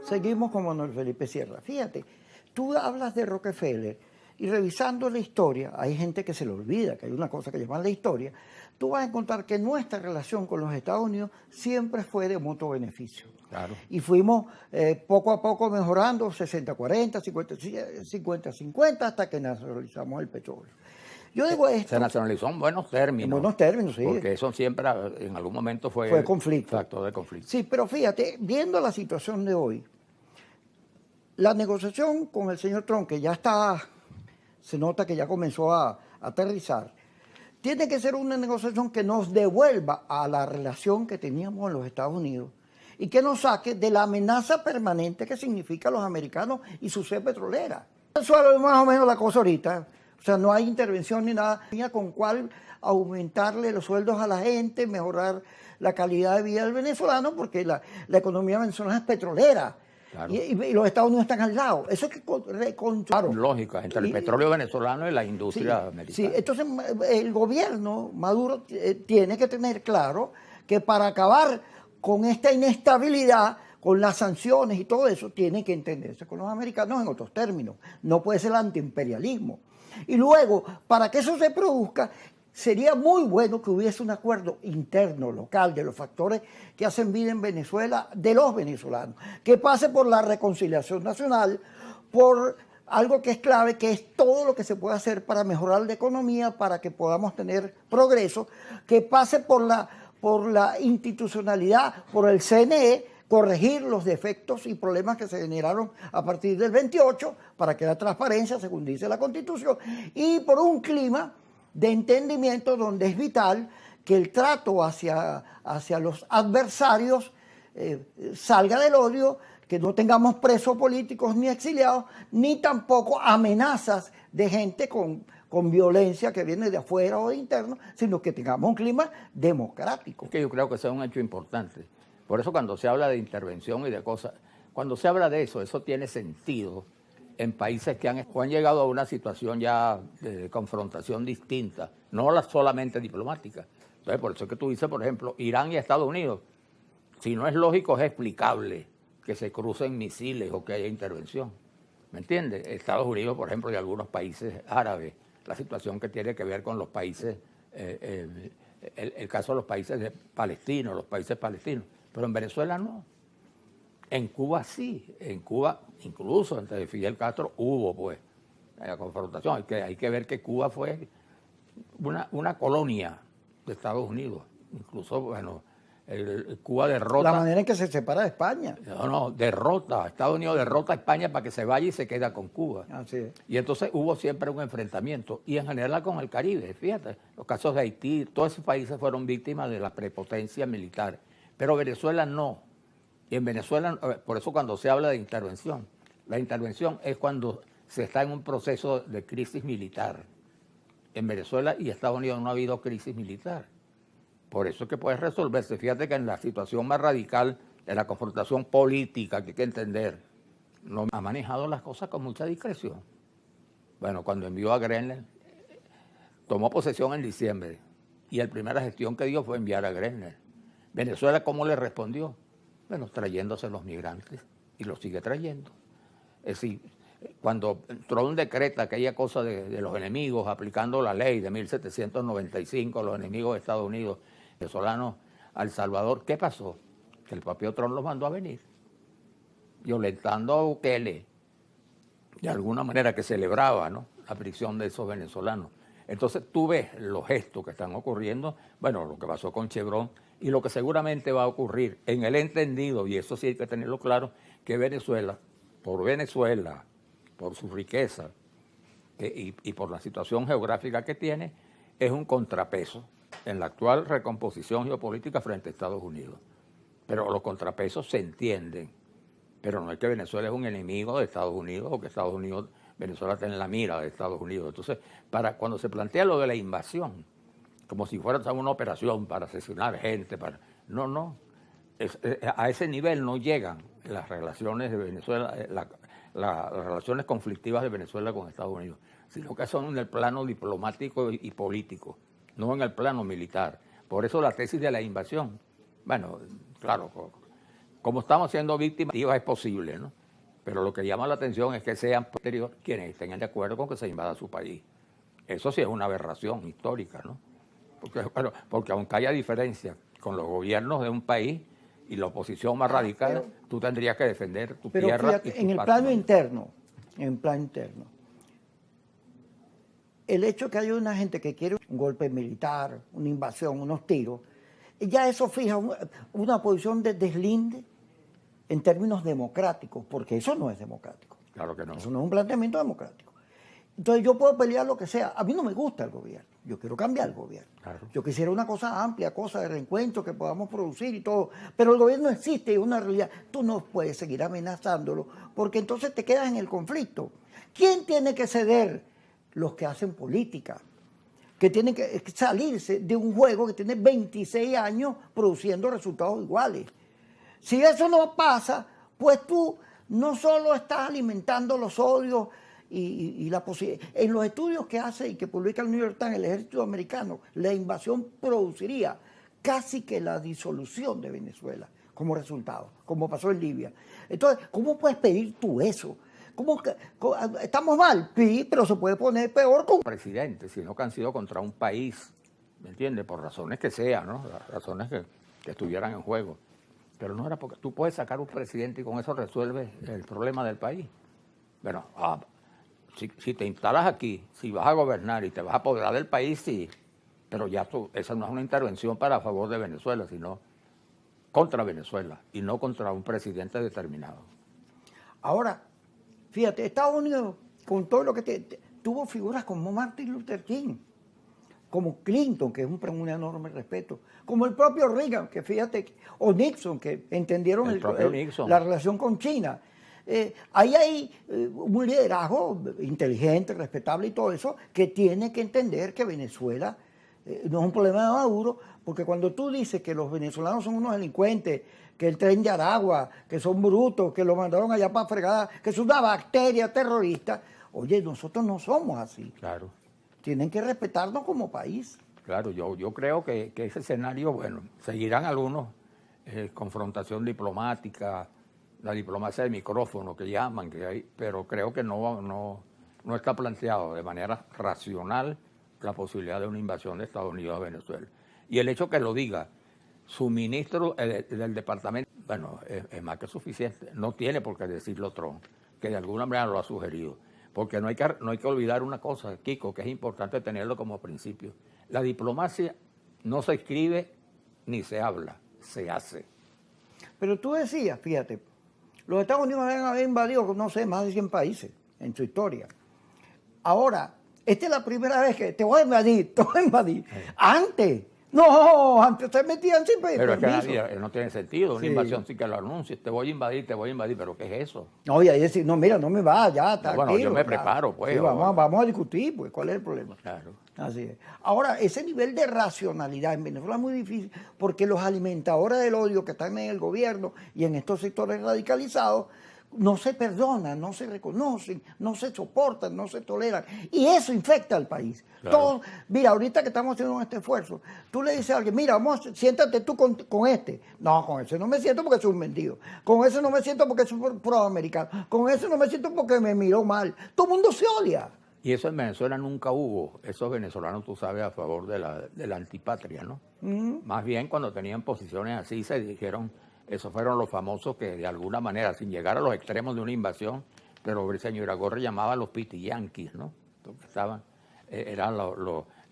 Seguimos con Manuel Felipe Sierra. Fíjate, tú hablas de Rockefeller y revisando la historia, hay gente que se le olvida que hay una cosa que llaman la historia, tú vas a encontrar que nuestra relación con los Estados Unidos siempre fue de mutuo beneficio. Claro. Y fuimos poco a poco mejorando, 60-40, 50-50, hasta que nacionalizamos el petróleo. Yo digo esto... Se nacionalizó en buenos términos. En buenos términos, sí. Porque eso siempre, en algún momento fue conflicto. Factor de conflicto. Sí, pero fíjate, viendo la situación de hoy, la negociación con el señor Trump, que ya está, se nota que ya comenzó a aterrizar, tiene que ser una negociación que nos devuelva a la relación que teníamos en los Estados Unidos y que nos saque de la amenaza permanente que significa los americanos y su sed petrolera. Eso es más o menos la cosa ahorita. O sea, no hay intervención ni nada. Tenía con cuál aumentarle los sueldos a la gente, mejorar la calidad de vida del venezolano, porque la economía venezolana es petrolera. Claro. Y los Estados Unidos están al lado. Eso es que claro. Lógica, entre el petróleo venezolano y la industria americana. Sí, entonces el gobierno Maduro tiene que tener claro que para acabar con esta inestabilidad, con las sanciones y todo eso, tiene que entenderse con los americanos en otros términos. No puede ser el antiimperialismo. Y luego, para que eso se produzca, sería muy bueno que hubiese un acuerdo interno, local, de los factores que hacen vida en Venezuela, de los venezolanos, que pase por la reconciliación nacional, por algo que es clave, que es todo lo que se puede hacer para mejorar la economía, para que podamos tener progreso, que pase por la institucionalidad, por el CNE, corregir los defectos y problemas que se generaron a partir del 28 para que haya transparencia, según dice la Constitución, y por un clima de entendimiento donde es vital que el trato hacia los adversarios salga del odio, que no tengamos presos políticos ni exiliados, ni tampoco amenazas de gente con violencia que viene de afuera o de interno, sino que tengamos un clima democrático. Es que yo creo que ese es un hecho importante. Por eso cuando se habla de intervención y de cosas, cuando se habla de eso, eso tiene sentido en países que han llegado a una situación ya de confrontación distinta, no solamente diplomática. Entonces, por eso es que tú dices, por ejemplo, Irán y Estados Unidos. Si no es lógico, es explicable que se crucen misiles o que haya intervención. ¿Me entiendes? Estados Unidos, por ejemplo, y algunos países árabes, la situación que tiene que ver con los países, el caso de los países palestinos, los países palestinos. Pero en Venezuela no. En Cuba sí. En Cuba, incluso entre Fidel Castro, hubo pues la confrontación. Hay que ver que Cuba fue una colonia de Estados Unidos. Incluso, bueno, Cuba derrota... La manera en que se separa de España. No, derrota. Estados Unidos derrota a España para que se vaya y se queda con Cuba. Así es. Y entonces hubo siempre un enfrentamiento. Y en general con el Caribe, fíjate, los casos de Haití, todos esos países fueron víctimas de la prepotencia militar. Pero Venezuela no. Y en Venezuela, por eso cuando se habla de intervención, la intervención es cuando se está en un proceso de crisis militar. En Venezuela y Estados Unidos no ha habido crisis militar. Por eso es que puede resolverse. Fíjate que en la situación más radical de la confrontación política, que hay que entender, no ha manejado las cosas con mucha discreción. Bueno, cuando envió a Grenell, tomó posesión en diciembre y la primera gestión que dio fue enviar a Grenell. Venezuela, ¿cómo le respondió? Bueno, trayéndose los migrantes y los sigue trayendo. Es decir, cuando Trump decreta aquella cosa de los enemigos, aplicando la ley de 1795, los enemigos de Estados Unidos, venezolanos a El Salvador, ¿qué pasó? Que el propio Trump los mandó a venir, violentando a Bukele, de alguna manera que celebraba, ¿no?, la prisión de esos venezolanos. Entonces tú ves los gestos que están ocurriendo, bueno, lo que pasó con Chevron y lo que seguramente va a ocurrir en el entendido, y eso sí hay que tenerlo claro, que Venezuela, por su riqueza y por la situación geográfica que tiene, es un contrapeso en la actual recomposición geopolítica frente a Estados Unidos. Pero los contrapesos se entienden, pero no es que Venezuela es un enemigo de Estados Unidos o que Venezuela está en la mira de Estados Unidos. Entonces, cuando se plantea lo de la invasión, como si fuera una operación para asesinar gente, no. A ese nivel no llegan las relaciones de Venezuela, las relaciones conflictivas de Venezuela con Estados Unidos, sino que son en el plano diplomático y político, no en el plano militar. Por eso la tesis de la invasión, bueno, claro, como estamos siendo víctimas, es posible, ¿no? Pero lo que llama la atención es que sean posteriores quienes estén de acuerdo con que se invada su país. Eso sí es una aberración histórica, ¿no? Porque aunque haya diferencias con los gobiernos de un país y la oposición más radical, tú tendrías que defender tu tierra. Pero fíjate, en el plano interno, el hecho que haya una gente que quiere un golpe militar, una invasión, unos tiros, ya eso fija una posición de deslinde en términos democráticos, porque eso no es democrático. Claro que no. Eso no es un planteamiento democrático. Entonces yo puedo pelear lo que sea. A mí no me gusta el gobierno. Yo quiero cambiar el gobierno. Claro. Yo quisiera una cosa amplia, cosa de reencuentro que podamos producir y todo. Pero el gobierno existe y es una realidad. Tú no puedes seguir amenazándolo porque entonces te quedas en el conflicto. ¿Quién tiene que ceder? Los que hacen política, que tienen que salirse de un juego que tiene 26 años produciendo resultados iguales. Si eso no pasa, pues tú no solo estás alimentando los odios y la posibilidad. En los estudios que hace y que publica el New York Times, el ejército americano, la invasión produciría casi que la disolución de Venezuela como resultado, como pasó en Libia. Entonces, ¿cómo puedes pedir tú eso? ¿Cómo que, estamos mal? Sí, pero se puede poner peor con presidentes, sino que han sido contra un país, ¿me entiendes? Por razones que sean, ¿no? Las razones que estuvieran en juego. Pero no era porque tú puedes sacar un presidente y con eso resuelves el problema del país. Bueno, si te instalas aquí, si vas a gobernar y te vas a apoderar del país, sí, pero ya esa no es una intervención para a favor de Venezuela, sino contra Venezuela y no contra un presidente determinado. Ahora, fíjate, Estados Unidos, con todo lo que tuvo figuras como Martin Luther King, como Clinton, que es un enorme respeto, como el propio Reagan, que fíjate, o Nixon, que entendieron la relación con China. Ahí hay un liderazgo inteligente, respetable y todo eso, que tiene que entender que Venezuela no es un problema de Maduro, porque cuando tú dices que los venezolanos son unos delincuentes, que el tren de Aragua, que son brutos, que lo mandaron allá para fregar, que es una bacteria terrorista, oye, nosotros no somos así. Claro. Tienen que respetarnos como país. Claro, yo creo que ese escenario, bueno, seguirán algunos, confrontación diplomática, la diplomacia de micrófono que llaman, pero creo que no está planteado de manera racional la posibilidad de una invasión de Estados Unidos a Venezuela. Y el hecho que lo diga su ministro del departamento, bueno, es más que suficiente. No tiene por qué decirlo Trump, que de alguna manera lo ha sugerido. Porque no hay que olvidar una cosa, Kiko, que es importante tenerlo como principio. La diplomacia no se escribe ni se habla, se hace. Pero tú decías, fíjate, los Estados Unidos habían invadido, no sé, más de 100 países en su historia. Ahora, esta es la primera vez que te voy a invadir, Antes se metían sin pedir pero permiso. Es que no tiene sentido, una invasión sin que lo anuncies. Te voy a invadir, pero ¿qué es eso? No, y ahí decir, no, mira, no me va, ya, tranquilo. Bueno, yo me preparo, pues. Sí, vamos a discutir, pues, ¿cuál es el problema? Claro. Así es. Ahora, ese nivel de racionalidad en Venezuela es muy difícil porque los alimentadores del odio que están en el gobierno y en estos sectores radicalizados no se perdonan, no se reconocen, no se soportan, no se toleran. Y eso infecta al país. Claro. Todo, mira, ahorita que estamos haciendo este esfuerzo, tú le dices a alguien, mira, siéntate tú con este. No, con ese no me siento porque es un mendigo. Con ese no me siento porque es un proamericano. Con ese no me siento porque me miró mal. Todo el mundo se odia. Y eso en Venezuela nunca hubo. Esos venezolanos, tú sabes, a favor de la antipatria, ¿no? Más bien cuando tenían posiciones así se dijeron... Esos fueron los famosos que de alguna manera, sin llegar a los extremos de una invasión, pero el señor Iragorri llamaba a los piti yanquis, ¿no? Porque estaban, eran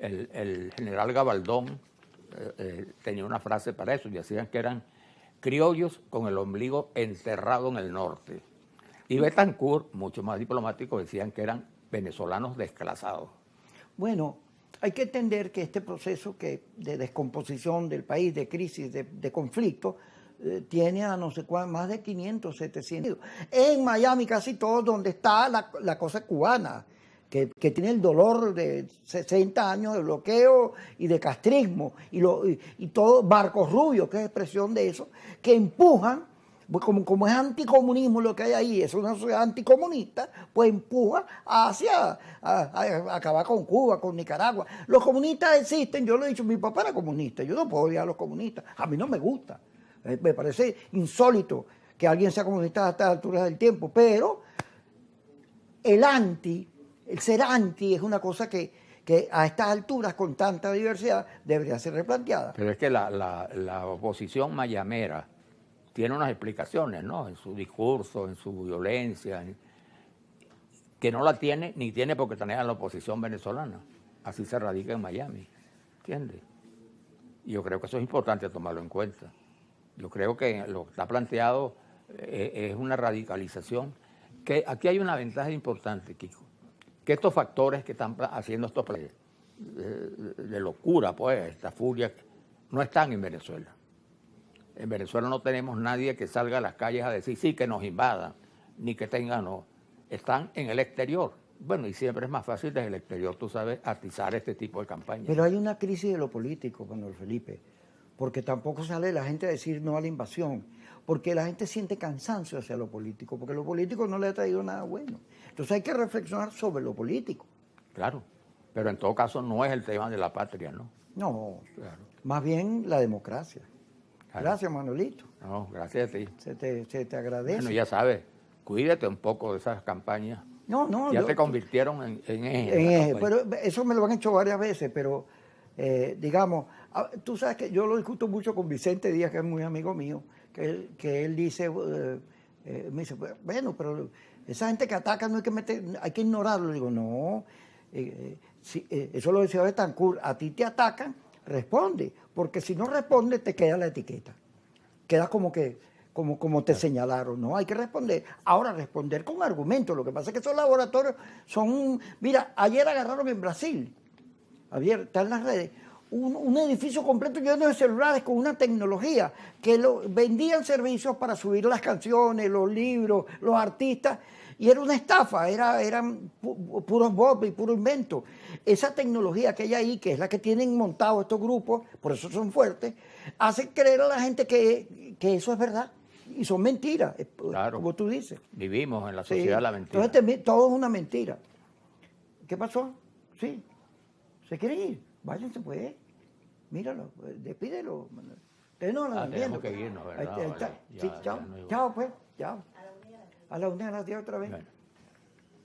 el general Gabaldón tenía una frase para eso, y decían que eran criollos con el ombligo enterrado en el norte. Y Betancourt, mucho más diplomático, decían que eran venezolanos desclasados. Bueno, hay que entender que este proceso de descomposición del país, de crisis, de conflicto, tiene a no sé cuánto, más de 500, 700. En Miami casi todo donde está la cosa cubana, que tiene el dolor de 60 años de bloqueo y de castrismo, y todo Marcos Rubio, que es expresión de eso, que empujan, pues como es anticomunismo lo que hay ahí, es una sociedad anticomunista, pues empuja hacia a acabar con Cuba, con Nicaragua. Los comunistas existen, yo lo he dicho, mi papá era comunista, yo no puedo odiar a los comunistas, a mí no me gusta. Me parece insólito que alguien sea comunista a estas alturas del tiempo, pero el ser anti es una cosa que a estas alturas, con tanta diversidad, debería ser replanteada. Pero es que la oposición mayamera tiene unas explicaciones, ¿no? En su discurso, en su violencia, que no la tiene, ni tiene porque tener a la oposición venezolana. Así se radica en Miami, ¿entiendes? Y yo creo que eso es importante tomarlo en cuenta. Yo creo que lo que está planteado es una radicalización, que aquí hay una ventaja importante, Kiko, que estos factores que están haciendo estos de locura, pues, esta furia, no están en Venezuela. En Venezuela no tenemos nadie que salga a las calles a decir sí, que nos invadan, ni que tengan, no. Están en el exterior. Bueno, y siempre es más fácil desde el exterior, tú sabes, atizar este tipo de campañas. Pero hay una crisis de lo político, Manuel Felipe, porque tampoco sale la gente a decir no a la invasión, porque la gente siente cansancio hacia lo político, porque lo político no le ha traído nada bueno. Entonces hay que reflexionar sobre lo político. Claro, pero en todo caso no es el tema de la patria, ¿no? No, Claro. más bien la democracia. Claro. Gracias, Manuelito. No, gracias a ti. Se te agradece. Bueno, ya sabes, cuídate un poco de esas campañas. No, Ya yo, te convirtieron en pero eso me lo han hecho varias veces, pero digamos, tú sabes que yo lo discuto mucho con Vicente Díaz, que es muy amigo mío, que él dice, me dice, bueno, pero esa gente que ataca no hay que hay que ignorarlo. Digo, no, eso lo decía Betancourt, a ti te atacan, responde, porque si no responde te queda la etiqueta, queda como que como te señalaron, ¿no? Hay que responder. Ahora, responder con argumentos. Lo que pasa es que esos laboratorios son... Mira, ayer agarraron en Brasil, Javier, está en las redes, un edificio completo lleno de celulares con una tecnología que vendían servicios para subir las canciones, los libros, los artistas, y era una estafa, eran puros bots y puro invento. Esa tecnología que hay ahí, que es la que tienen montado estos grupos, por eso son fuertes, hace creer a la gente que eso es verdad. Y son mentiras, Claro. como tú dices. Vivimos en la sociedad de la mentira. Entonces todo es una mentira. ¿Qué pasó? Sí. ¿Se quieren ir? Váyanse pues. Míralo, despídelo. Ustedes no lo tenemos que irnos, ¿verdad? Ahí está. Vale. Sí, Ya chao. no hay- Chao pues, chao. A la 1:00 a las 10 otra vez. Bueno.